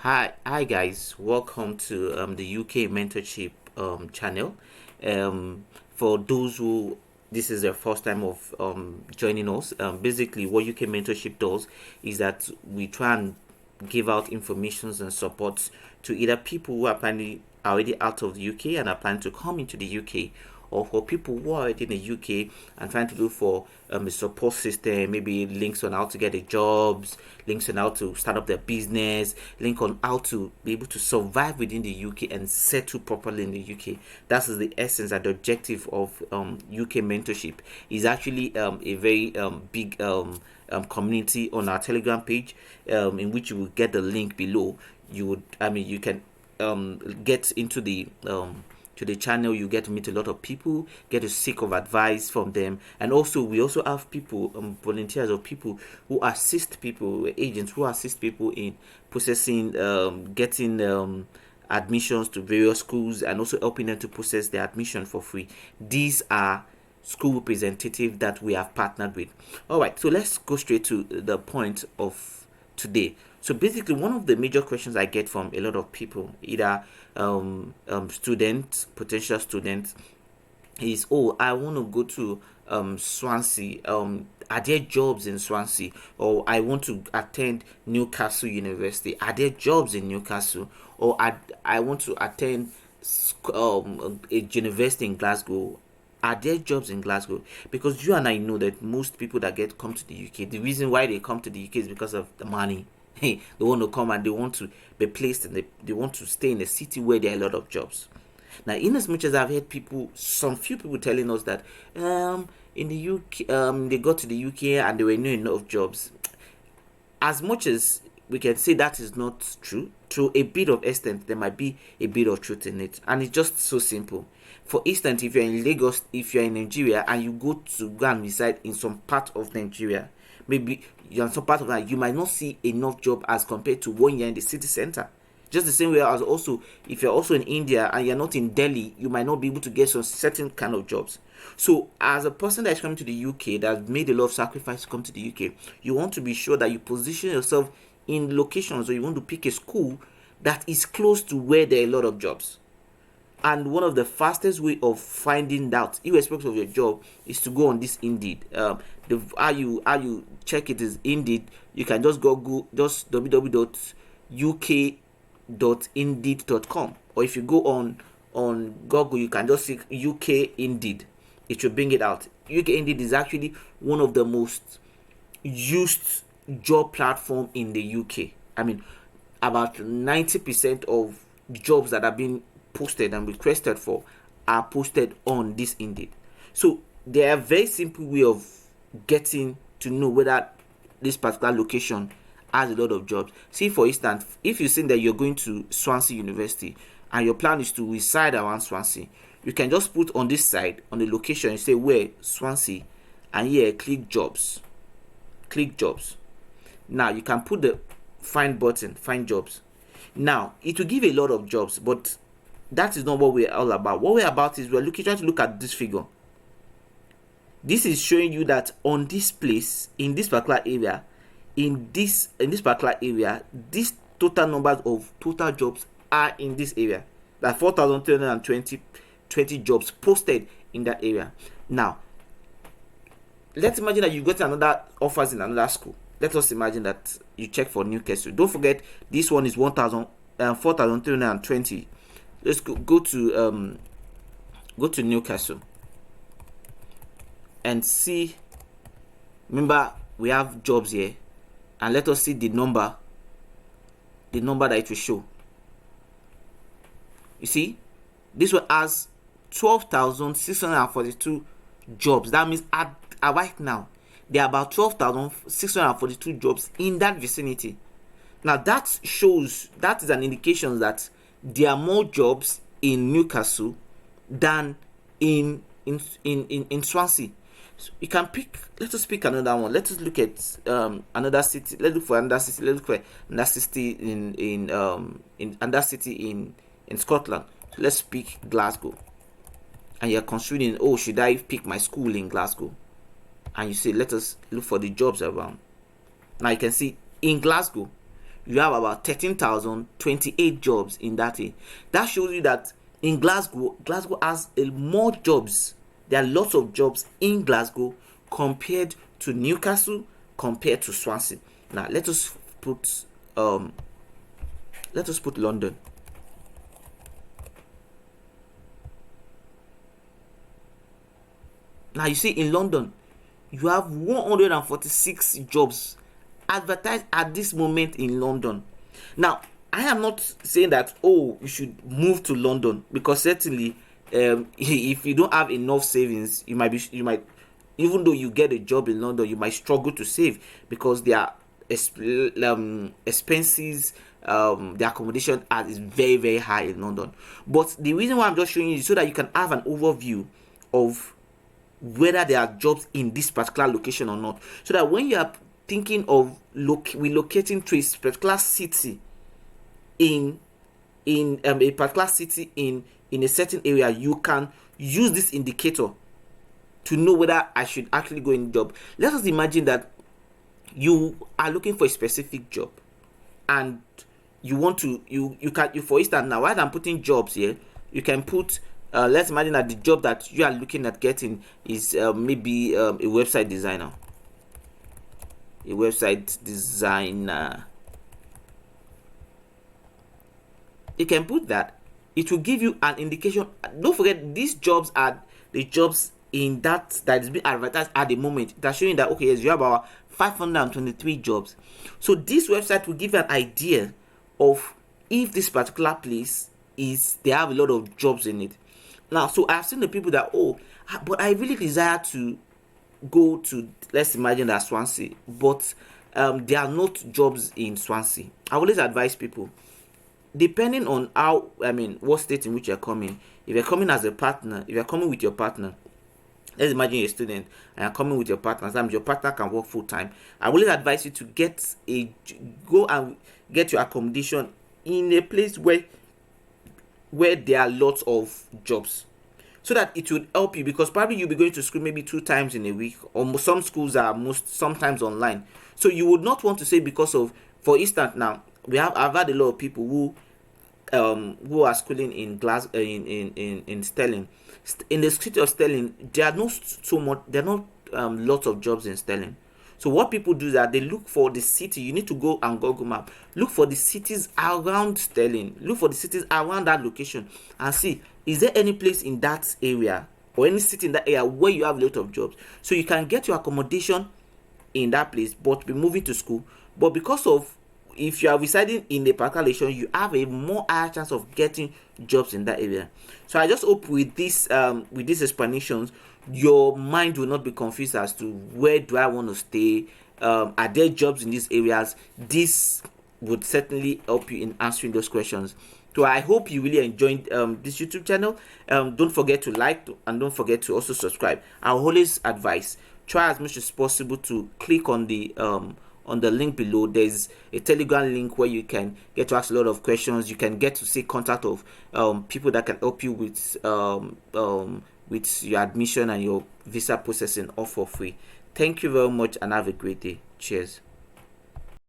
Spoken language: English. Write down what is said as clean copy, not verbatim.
Hi guys. Welcome to the UK Mentorship channel. For those who this is their first time of joining us, basically what UK Mentorship does is that we try and give out informations and supports to either people who are planning already out of the UK and are planning to come into the UK, or for people who are already in the UK and trying to look for a support system, maybe links on how to get a jobs, links on how to start up their business, link on how to be able to survive within the UK and settle properly in the UK. That is the essence and the objective of UK mentorship. Is actually a very big community on our Telegram page, in which you will get the link below. You can get into the to the channel. You get to meet a lot of people, get to seek of advice from them, and also we also have people, volunteers or people who assist people, agents who assist people in processing, getting admissions to various schools, and also helping them to process their admission for free. These are school representative that we have partnered with. All right, so let's go straight to the point of today. So basically, one of the major questions I get from a lot of people, either students, potential students, is, oh, I want to go to Swansea. Are there jobs in Swansea? Or I want to attend Newcastle University. Are there jobs in Newcastle? Or I want to attend a university in Glasgow. Are there jobs in Glasgow? Because you and I know that most people that get come to the UK, the reason why they come to the UK is because of the money. Hey, they want to come and they want to be placed in they want to stay in a city where there are a lot of jobs. Now, in as much as I've heard people, some few people telling us that in the UK, they got to the UK and there were no enough jobs. As much as we can say that is not true, to a bit of extent, there might be a bit of truth in it, and it's just so simple. For instance, if you're in Lagos, if you're in Nigeria, and you go and reside in some part of Nigeria, maybe you're in some part of that, you might not see enough job as compared to when you're in the city center. Just the same way as also, if you're also in India and you're not in Delhi, you might not be able to get some certain kind of jobs. So, as a person that's coming to the UK, that's made a lot of sacrifice to come to the UK, you want to be sure that you position yourself in locations, or you want to pick a school that is close to where there are a lot of jobs. And one of the fastest way of finding out, irrespective of your job, is to go on this Indeed. The how you check it is Indeed. You can just go just www.uk.indeed.com, or if you go on Google, you can just seek UK Indeed. It will bring it out. UK Indeed is actually one of the most used job platform in the UK. I mean, about 90% of jobs that are being posted and requested for are posted on this Indeed. So there are very simple way of getting to know whether this particular location has a lot of jobs. See, for instance, if you think that you're going to Swansea University and your plan is to reside around Swansea, you can just put on this side on the location and say where Swansea, and here click jobs. Click jobs. Now you can put the find button, find jobs. Now it will give a lot of jobs, but that is not what we're all about. What we're about is we're trying to look at this figure. This is showing you that on this place, in this particular area, this particular area, these total numbers of total jobs are in this area. That 4,320 jobs posted in that area. Now, let's imagine that you got another offers in another school. Let us imagine that you check for Newcastle. Don't forget, this one is 4,320. Let's go to Newcastle and see. Remember, we have jobs here, and let us see the number that it will show. You see, this one has 12,642 jobs. That means at right now there are about 12,642 jobs in that vicinity. Now that is an indication that there are more jobs in Newcastle than in Swansea. So you can pick. Let us pick another one. Let us look at another city. Let's look for another city. Let's look for another city in another city in Scotland. So let's pick Glasgow. And you're considering, oh, should I pick my school in Glasgow? And you say, let us look for the jobs around. Now you can see in Glasgow, you have about 13,028 jobs in that thing. That shows you that in Glasgow has more jobs. There are lots of jobs in Glasgow compared to Newcastle, compared to Swansea. Now let us put London. Now you see, in London you have 146 jobs advertised at this moment in London. Now I am not saying that, oh, you should move to London, because certainly if you don't have enough savings, you might even though you get a job in London, you might struggle to save, because there are expenses, the accommodation is very, very high in London. But the reason why I'm just showing you is so that you can have an overview of whether there are jobs in this particular location or not, so that when you are thinking of relocating to a particular city in a particular city in a certain area, you can use this indicator to know whether I should actually go in job. Let us imagine that you are looking for a specific job, and you want to you for instance, now rather than putting jobs here, you can put let's imagine that the job that you are looking at getting is maybe a website designer. You can put that. It will give you an indication. Don't forget, these jobs are the jobs in that is being advertised at the moment. That's showing that, okay, yes, you have about 523 jobs. So this website will give you an idea of if this particular place they have a lot of jobs in it. Now, so I've seen the people that, but I really desire to go to, let's imagine that Swansea, but there are not jobs in Swansea. I always advise people, depending on what state in which you're coming. If you're coming as a partner, if you're coming with your partner, let's imagine you're a student and you're coming with your partner. Sometimes your partner can work full time. I always advise you to go and get your accommodation in a place where there are lots of jobs, so that it would help you, because probably you'll be going to school maybe 2 times in a week, or some schools are sometimes online. So you would not want to say, because of, for instance, now I've had a lot of people who are schooling in in Stirling. In the city of Stirling, there are not lots of jobs in Stirling. So what people do is that they look for the city. You need to go and Google Map, look for the cities around Stirling, look for the cities around that location, and see, is there any place in that area or any city in that area where you have a lot of jobs, so you can get your accommodation in that place, but be moving to school. But because of, if you are residing in a particular location, you have a more higher chance of getting jobs in that area. So I just hope with these explanations, your mind will not be confused as to where do I want to stay, are there jobs in these areas. This would certainly help you in answering those questions. So I hope you really enjoyed this YouTube channel. Don't forget to like, and don't forget to also subscribe. I always advise, try as much as possible to click on the link below. There's a Telegram link where you can get to ask a lot of questions. You can get to see contact of people that can help you with your admission and your visa processing, all for free. Thank you very much, and have a great day. Cheers.